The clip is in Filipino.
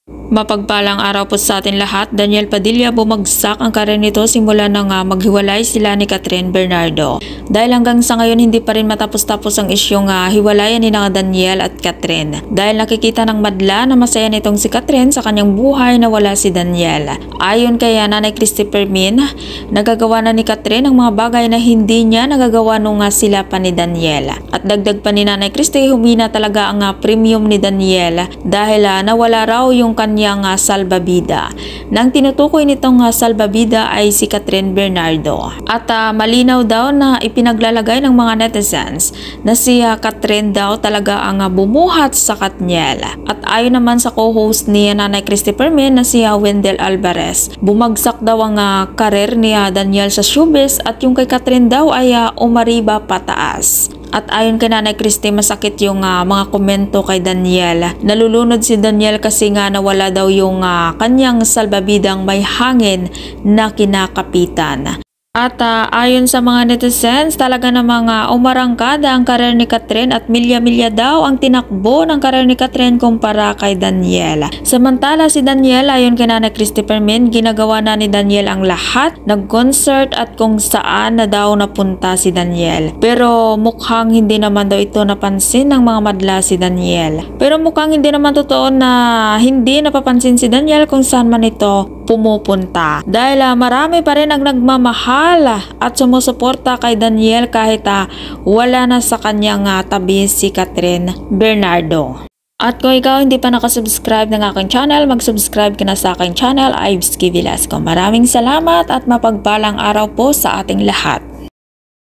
Mapagpalang araw po sa atin lahat. Daniel Padilla, bumagsak ang karir nito simula nang maghiwalay sila ni Kathryn Bernardo. Dahil hanggang sa ngayon hindi pa rin matapos-tapos ang isyong hiwalayan ni Daniel at Kathryn. Dahil nakikita ng madla na masaya nitong si Kathryn sa kanyang buhay na wala si Daniel. Ayon kay Nanay Christy Permin, nagagawa na ni Kathryn ang mga bagay na hindi niya nagagawa nung sila pa ni Daniel. At dagdag pa ni Nanay Christy, humina talaga ang premium ni Daniel dahil nawala raw yung kanyang salbabida. Nang tinutukoy nitong salbabida ay si Kathryn Bernardo. At malinaw daw na ipinaglalagay ng mga netizens na si Kathryn daw talaga ang bumuhat sa Katniel. At ayon naman sa co-host ni Nanay Christy Permin na si Wendell Alvarez, bumagsak daw ang karir ni Daniel sa showbiz at yung kay Kathryn daw ay umariba pataas. At ayon kay Nanay Christy, masakit yung mga komento kay Daniel. Nalulunod si Daniel kasi nga nawala daw yung kanyang salbabidang may hangin na kinakapitan. At ayon sa mga netizens, talaga namang umarangkada ang karir ni Kathryn at milya-milya daw ang tinakbo ng karir ni Kathryn kumpara kay Daniel. Samantala si Daniel, ayon kay Nanay Christy Permin, ginagawa na ni Daniel ang lahat, nag-concert at kung saan na daw napunta si Daniel. Pero mukhang hindi naman daw ito napansin ng mga madla si Daniel. Pero mukhang hindi naman totoo na hindi napapansin si Daniel kung saan man ito pumupunta. Dahil marami pa rin ang nagmamahal at sumusuporta kay Daniel kahit wala na sa kanyang tabi si Kathryn Bernardo. At kung ikaw hindi pa nakasubscribe ng aking channel, mag-subscribe ka na sa aking channel, Ivesky Velasco. Maraming salamat at mapagpalang araw po sa ating lahat.